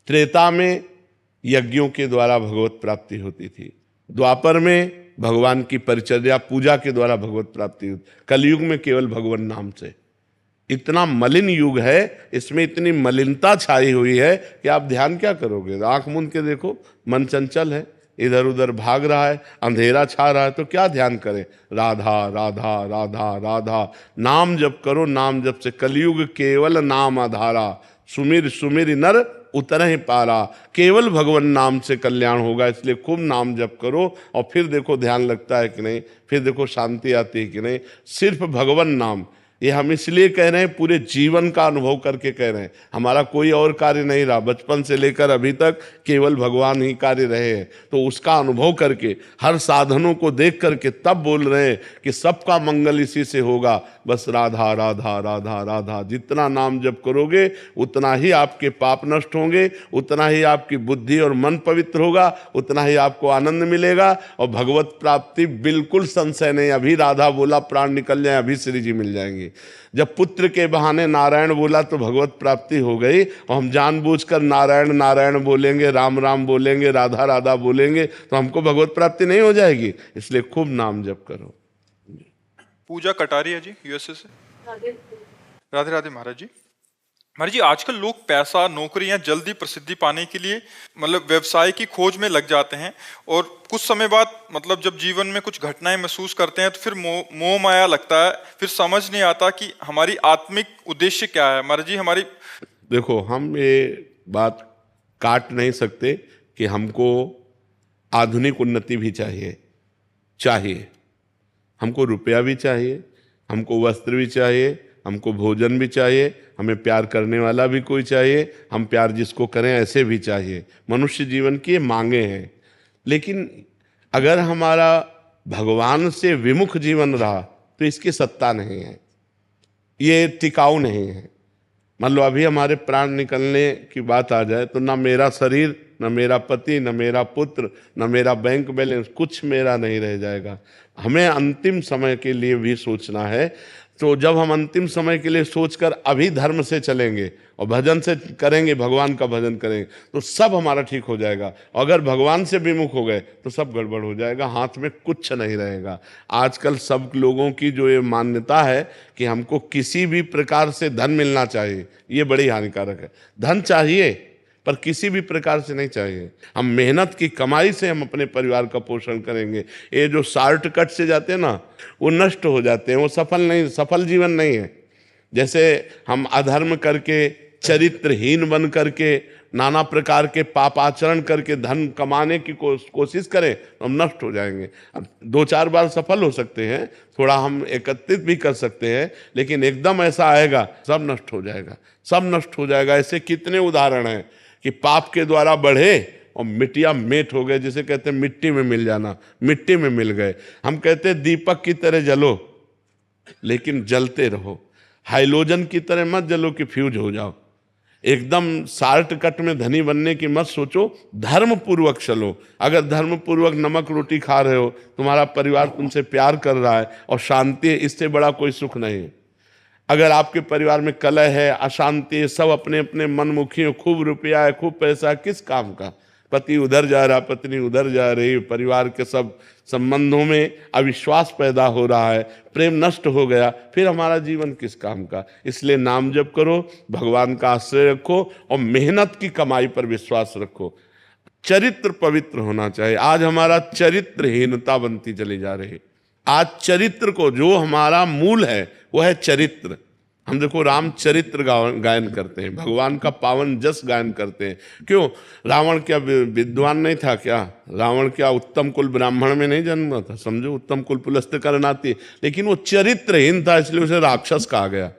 त्रेता में यज्ञों के द्वारा भगवत प्राप्ति होती थी, द्वापर में भगवान की परिचर्या पूजा के द्वारा भगवत प्राप्ति होती, कलयुग में केवल भगवान नाम से। इतना मलिन युग है, इसमें इतनी मलिनता छाई हुई है कि आप ध्यान क्या करोगे? आंख मूंद के देखो, मन चंचल है, इधर उधर भाग रहा है, अंधेरा छा रहा है, तो क्या ध्यान करें? राधा राधा राधा राधा, नाम जप करो, नाम जप से कलयुग केवल नाम आधारा, सुमिर सुमिर नर उतरहि पारा, केवल भगवान नाम से कल्याण होगा। इसलिए खूब नाम जप करो, और फिर देखो ध्यान लगता है कि नहीं, फिर देखो शांति आती है कि नहीं। सिर्फ भगवान नाम, ये हम इसलिए कह रहे हैं, पूरे जीवन का अनुभव करके कह रहे हैं, हमारा कोई और कार्य नहीं रहा, बचपन से लेकर अभी तक केवल भगवान ही कार्य रहे हैं। तो उसका अनुभव करके, हर साधनों को देख करके तब बोल रहे हैं कि सबका मंगल इसी से होगा। बस राधा राधा राधा राधा, जितना नाम जप करोगे उतना ही आपके पाप नष्ट होंगे, उतना ही आपकी बुद्धि और मन पवित्र होगा, उतना ही आपको आनंद मिलेगा, और भगवत प्राप्ति बिल्कुल संशय नहीं। अभी राधा बोला प्राण निकल जाए, अभी श्री जी मिल जाएंगे। जब पुत्र के बहाने नारायण बोला तो भगवत प्राप्ति हो गई, और हम जानबूझकर नारायण नारायण बोलेंगे, राम राम बोलेंगे, राधा राधा बोलेंगे, तो हमको भगवत प्राप्ति नहीं हो जाएगी। इसलिए खूब नाम जप करो। पूजा कटारिया जी यूएसए से। राधे राधे महाराज जी। महाराज जी, आजकल लोग पैसा, नौकरी या जल्दी प्रसिद्धि पाने के लिए मतलब व्यवसाय की खोज में लग जाते हैं, और कुछ समय बाद मतलब जब जीवन में कुछ घटनाएं महसूस करते हैं तो फिर मोह माया लगता है, फिर समझ नहीं आता कि हमारी आत्मिक उद्देश्य क्या है। महाराज जी, हमारी देखो, हम ये बात काट नहीं सकते कि हमको आधुनिक उन्नति भी चाहिए, हमको रुपया भी चाहिए, हमको वस्त्र भी चाहिए, हमको भोजन भी चाहिए, हमें प्यार करने वाला भी कोई चाहिए, हम प्यार जिसको करें ऐसे भी चाहिए। मनुष्य जीवन की ये मांगे हैं। लेकिन अगर हमारा भगवान से विमुख जीवन रहा तो इसकी सत्ता नहीं है, ये टिकाऊ नहीं है। मान लो अभी हमारे प्राण निकलने की बात आ जाए तो ना मेरा शरीर, ना मेरा पति, ना मेरा पुत्र, ना मेरा बैंक बैलेंस, कुछ मेरा नहीं रह जाएगा। हमें अंतिम समय के लिए भी सोचना है। तो जब हम अंतिम समय के लिए सोचकर अभी धर्म से चलेंगे और भजन से करेंगे, भगवान का भजन करेंगे, तो सब हमारा ठीक हो जाएगा। अगर भगवान से विमुख हो गए तो सब गड़बड़ हो जाएगा, हाथ में कुछ नहीं रहेगा। आजकल सब लोगों की जो ये मान्यता है कि हमको किसी भी प्रकार से धन मिलना चाहिए, ये बड़ी हानिकारक है। धन चाहिए पर किसी भी प्रकार से नहीं चाहिए। हम मेहनत की कमाई से हम अपने परिवार का पोषण करेंगे। ये जो शॉर्टकट से जाते हैं ना, वो नष्ट हो जाते हैं, वो सफल जीवन नहीं है। जैसे हम अधर्म करके, चरित्रहीन बन करके, नाना प्रकार के पापाचरण करके धन कमाने की कोशिश करें तो हम नष्ट हो जाएंगे। अब 2-4 बार सफल हो सकते हैं, थोड़ा हम एकत्रित भी कर सकते हैं, लेकिन एकदम ऐसा आएगा सब नष्ट हो जाएगा, सब नष्ट हो जाएगा। ऐसे कितने उदाहरण हैं कि पाप के द्वारा बढ़े और मिट्टिया मेट हो गए, जिसे कहते हैं मिट्टी में मिल जाना, मिट्टी में मिल गए। हम कहते हैं दीपक की तरह जलो, लेकिन जलते रहो। हाइलोजन की तरह मत जलो कि फ्यूज हो जाओ। एकदम शॉर्टकट में धनी बनने की मत सोचो, धर्म पूर्वक चलो। अगर धर्म पूर्वक नमक रोटी खा रहे हो, तुम्हारा परिवार तुमसे प्यार कर रहा है और शांति है, इससे बड़ा कोई सुख नहीं है। अगर आपके परिवार में कलह है, अशांति है, सब अपने अपने मनमुखी हो, खूब रुपया है, खूब पैसा है, किस काम का? पति उधर जा रहा, पत्नी उधर जा रही, परिवार के सब संबंधों में अविश्वास पैदा हो रहा है, प्रेम नष्ट हो गया, फिर हमारा जीवन किस काम का? इसलिए नाम जप करो, भगवान का आश्रय रखो और मेहनत की कमाई पर विश्वास रखो। चरित्र पवित्र होना चाहिए। आज हमारा चरित्रहीनता बनती चली जा रही है। आज चरित्र को, जो हमारा मूल है वो है चरित्र। हम देखो रामचरित्र गायन करते हैं, भगवान का पावन जस गायन करते हैं। क्यों? रावण क्या विद्वान नहीं था क्या? रावण क्या उत्तम कुल ब्राह्मण में नहीं जन्मा था? समझो, उत्तम कुल पुलस्त करनाती, लेकिन वो चरित्रहीन था, इसलिए उसे राक्षस कहा गया।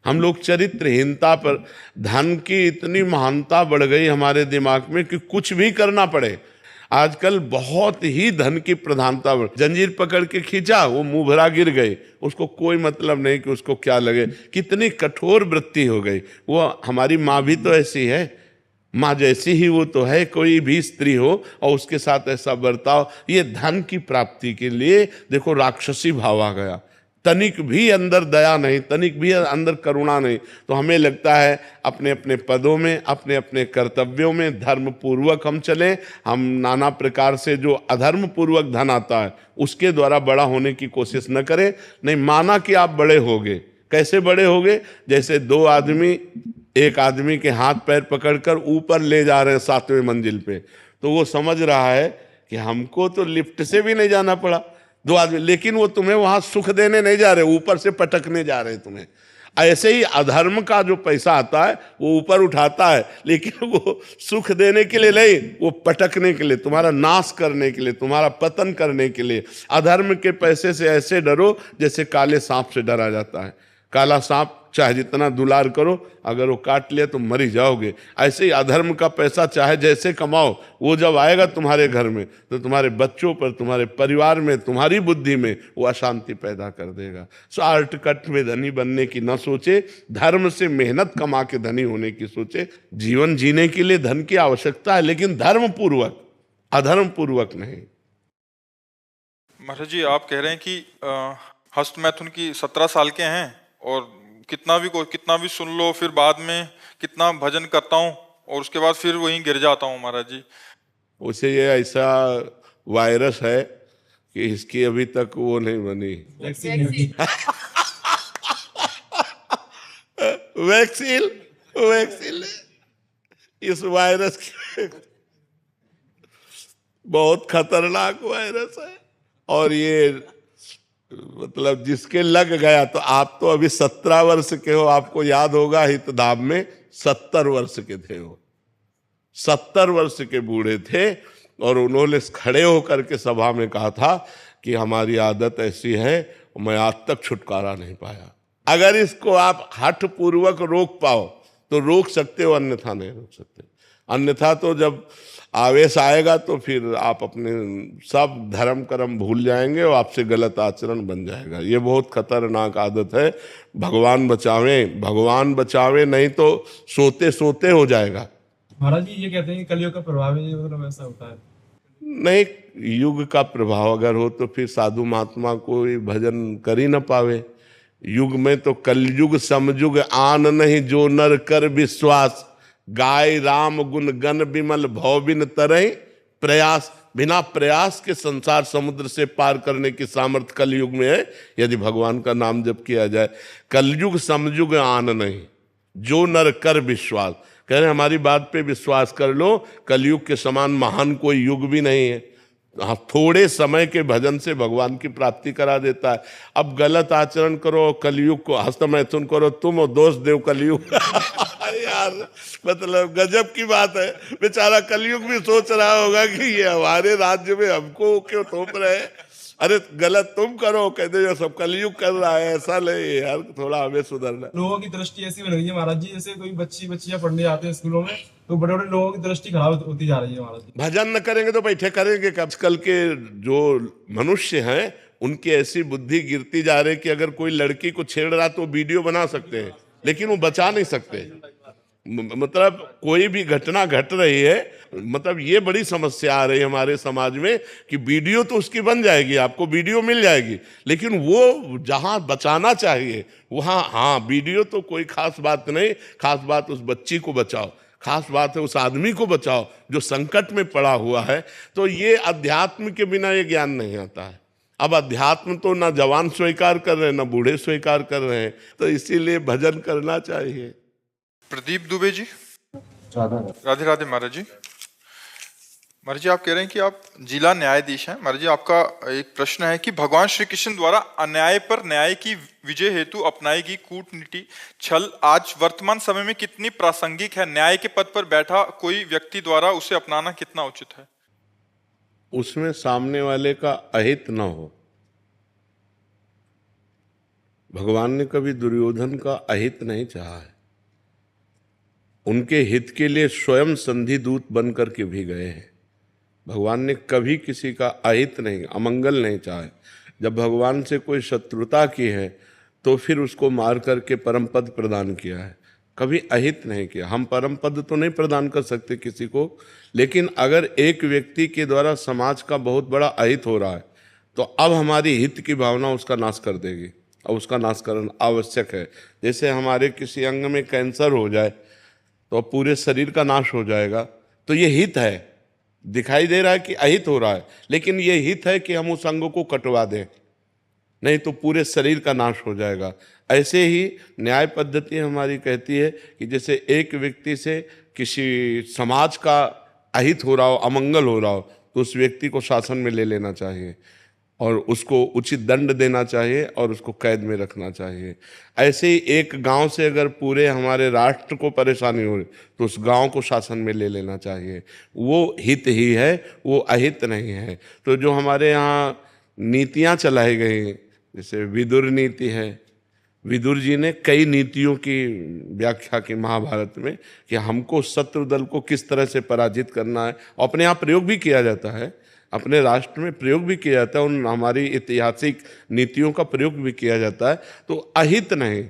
हम लोग चरित्रहीनता पर, धन की इतनी महानता बढ़ गई हमारे दिमाग में कि कुछ भी करना पड़े। आजकल बहुत ही धन की प्रधानता, जंजीर पकड़ के खींचा, वो मुंह भरा गिर गए, उसको कोई मतलब नहीं कि उसको क्या लगे। कितनी कठोर वृत्ति हो गई। वो हमारी माँ भी तो ऐसी है, माँ जैसी ही वो तो है, कोई भी स्त्री हो और उसके साथ ऐसा बर्ताव। ये धन की प्राप्ति के लिए देखो राक्षसी भाव आ गया। तनिक भी अंदर दया नहीं, तनिक भी अंदर करुणा नहीं, तो हमें लगता है अपने अपने पदों में, अपने अपने कर्तव्यों में धर्म पूर्वक हम चलें। हम नाना प्रकार से जो अधर्म पूर्वक धन आता है उसके द्वारा बड़ा होने की कोशिश न करें। नहीं माना कि आप बड़े होगे, कैसे बड़े होगे? जैसे दो आदमी एक आदमी के हाथ पैर पकड़कर ऊपर ले जा रहे हैं 7वें मंजिल पे, तो वो समझ रहा है कि हमको तो लिफ्ट से भी नहीं जाना पड़ा, दो आदमी, लेकिन वो तुम्हें वहां सुख देने नहीं जा रहे, ऊपर से पटकने जा रहे तुम्हें। ऐसे ही अधर्म का जो पैसा आता है वो ऊपर उठाता है, लेकिन वो सुख देने के लिए नहीं, वो पटकने के लिए, तुम्हारा नाश करने के लिए, तुम्हारा पतन करने के लिए। अधर्म के पैसे से ऐसे डरो जैसे काले सांप से डरा जाता है। काला सांप चाहे जितना दुलार करो, अगर वो काट लिया तो मर ही जाओगे। ऐसे ही अधर्म का पैसा चाहे जैसे कमाओ, वो जब आएगा तुम्हारे घर में तो तुम्हारे बच्चों पर, तुम्हारे परिवार में, तुम्हारी बुद्धि में वो अशांति पैदा कर देगा। शॉर्टकट में धनी बनने की न सोचे, धर्म से मेहनत कमा के धनी होने की सोचे। जीवन जीने के लिए धन की आवश्यकता है, लेकिन धर्म पूर्वक, अधर्म पूर्वक नहीं। महाराज जी आप कह रहे हैं कि हस्तमैथुन की 17 साल के हैं और कितना भी सुन लो, फिर बाद में कितना भजन करता हूँ और उसके बाद फिर वहीं गिर जाता हूँ महाराज जी। उसे ये ऐसा वायरस है कि इसकी अभी तक वो नहीं बनी वैक्सीन इस वायरस की बहुत खतरनाक वायरस है। और ये मतलब जिसके लग गया, तो आप तो अभी 17 वर्ष के हो, आपको याद होगा हितधाम में 70 वर्ष के थे वो, 70 वर्ष के बूढ़े थे, और उन्होंने खड़े होकर के सभा में कहा था कि हमारी आदत ऐसी है, मैं आज तक छुटकारा नहीं पाया। अगर इसको आप हठ पूर्वक रोक पाओ तो रोक सकते हो, अन्यथा नहीं रोक सकते। अन्यथा तो जब आवेश आएगा तो फिर आप अपने सब धर्म कर्म भूल जाएंगे और आपसे गलत आचरण बन जाएगा। ये बहुत खतरनाक आदत है। भगवान बचावे, भगवान बचावे, नहीं तो सोते सोते हो जाएगा। महाराज जी ये कहते हैं कि कलयुग का प्रभाव है, मतलब ऐसा होता है? नहीं, युग का प्रभाव अगर हो तो फिर साधु महात्मा कोई भजन कर ही न पावे। युग में तो कलयुग समयुग आन नहीं, जो नर कर विश्वास, गाय राम गुण गण विमल भव बिन तरई प्रयास। बिना प्रयास के संसार समुद्र से पार करने की सामर्थ्य कलयुग में है, यदि भगवान का नाम जप किया जाए। कलयुग समयुग आन नहीं, जो नर कर विश्वास। कह रहे हमारी बात पे विश्वास कर लो, कलयुग के समान महान कोई युग भी नहीं है। हाँ, थोड़े समय के भजन से भगवान की प्राप्ति करा देता है। अब गलत आचरण करो, कलयुग को हस्तमैथुन करो तुम, और दोष देव कलयुग यार मतलब गजब की बात है। बेचारा कलयुग भी सोच रहा होगा कि ये हमारे राज्य में हमको क्यों थोप रहे हैं। अरे गलत तुम करो, कहते जो सब कलयुग कर रहा है, ऐसा नहीं यार, थोड़ा हमें सुधरना। लोगों की दृष्टि ऐसी बन रही है महाराज जी, जैसे कोई बच्चियां पढ़ने आते हैं स्कूलों में तो बड़े बड़े लोगों की दृष्टि खराब होती जा रही है महाराज जी। भजन न करेंगे तो बैठे करेंगे। आजकल के जो मनुष्य हैं उनकी ऐसी बुद्धि गिरती जा रही है कि अगर कोई लड़की को छेड़ रहा तो वीडियो बना सकते हैं, लेकिन वो बचा नहीं सकते। मतलब कोई भी घटना घट रही है, मतलब ये बड़ी समस्या आ रही है हमारे समाज में कि वीडियो तो उसकी बन जाएगी, आपको वीडियो मिल जाएगी, लेकिन वो जहां बचाना चाहिए वहां, हाँ वीडियो तो कोई खास बात नहीं, खास बात उस बच्ची को बचाओ, खास बात है उस आदमी को बचाओ जो संकट में पड़ा हुआ है। तो ये अध्यात्म के बिना ये ज्ञान नहीं आता है। अब अध्यात्म तो ना जवान स्वीकार कर रहे हैं, ना बूढ़े स्वीकार कर रहे हैं, तो इसीलिए भजन करना चाहिए। प्रदीप दुबे जी, राधे राधे महाराज जी। महाराज जी आप कह रहे हैं कि आप जिला न्यायाधीश हैं। महाराज जी आपका एक प्रश्न है कि भगवान श्री कृष्ण द्वारा अन्याय पर न्याय की विजय हेतु अपनाई गई कूटनीति छल आज वर्तमान समय में कितनी प्रासंगिक है? न्याय के पद पर बैठा कोई व्यक्ति द्वारा उसे अपनाना कितना उचित है? उसमें सामने वाले का अहित न हो। भगवान ने कभी दुर्योधन का अहित नहीं चाहा है, उनके हित के लिए स्वयं संधि दूत बन करके भी गए हैं। भगवान ने कभी किसी का अहित नहीं, अमंगल नहीं चाहे। जब भगवान से कोई शत्रुता की है तो फिर उसको मार करके परम पद प्रदान किया है, कभी अहित नहीं किया। हम परम पद तो नहीं प्रदान कर सकते किसी को, लेकिन अगर एक व्यक्ति के द्वारा समाज का बहुत बड़ा अहित हो रहा है तो अब हमारी हित की भावना उसका नाश कर देगी। और उसका नाशकरण आवश्यक है। जैसे हमारे किसी अंग में कैंसर हो जाए तो अब पूरे शरीर का नाश हो जाएगा, तो ये हित है, दिखाई दे रहा है कि अहित हो रहा है, लेकिन ये हित है कि हम उस अंग को कटवा दें, नहीं तो पूरे शरीर का नाश हो जाएगा। ऐसे ही न्याय पद्धति हमारी कहती है कि जैसे एक व्यक्ति से किसी समाज का अहित हो रहा हो, अमंगल हो रहा हो, तो उस व्यक्ति को शासन में ले लेना चाहिए और उसको उचित दंड देना चाहिए और उसको कैद में रखना चाहिए। ऐसे ही एक गांव से अगर पूरे हमारे राष्ट्र को परेशानी हो रही तो उस गांव को शासन में ले लेना चाहिए। वो हित ही है, वो अहित नहीं है। तो जो हमारे यहाँ नीतियाँ चलाई गई, जैसे विदुर नीति है, विदुर जी ने कई नीतियों की व्याख्या की महाभारत में कि हमको शत्रु दल को किस तरह से पराजित करना है। अपने यहाँ प्रयोग भी किया जाता है, अपने राष्ट्र में प्रयोग भी किया जाता है, उन हमारी ऐतिहासिक नीतियों का प्रयोग भी किया जाता है। तो अहित नहीं,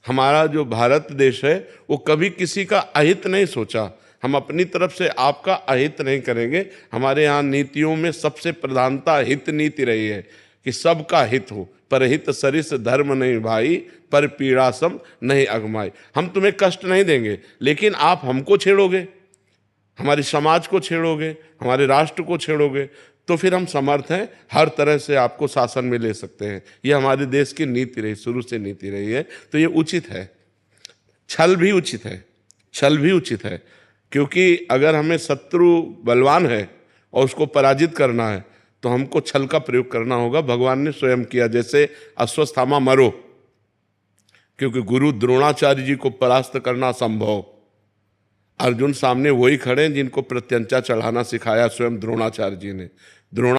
हमारा जो भारत देश है वो कभी किसी का अहित नहीं सोचा। हम अपनी तरफ से आपका अहित नहीं करेंगे। हमारे यहाँ नीतियों में सबसे प्रधानता हित नीति रही है कि सबका हित हो। परहित सरिस धर्म नहीं भाई, पर पीड़ा सम नहीं अगमाई। हम तुम्हें कष्ट नहीं देंगे, लेकिन आप हमको छेड़ोगे, हमारे समाज को छेड़ोगे, हमारे राष्ट्र को छेड़ोगे, तो फिर हम समर्थ हैं, हर तरह से आपको शासन में ले सकते हैं। ये हमारे देश की नीति रही, शुरू से नीति रही है। तो ये उचित है। छल भी उचित है, छल भी उचित है, क्योंकि अगर हमें शत्रु बलवान है और उसको पराजित करना है तो हमको छल का प्रयोग करना होगा। भगवान ने स्वयं किया, जैसे अश्वत्थामा मरो, क्योंकि गुरु द्रोणाचार्य जी को परास्त करना संभव। अर्जुन सामने वही खड़े हैं जिनको प्रत्यंचा चढ़ाना सिखाया स्वयं द्रोणाचार्य जी ने। द्रोणा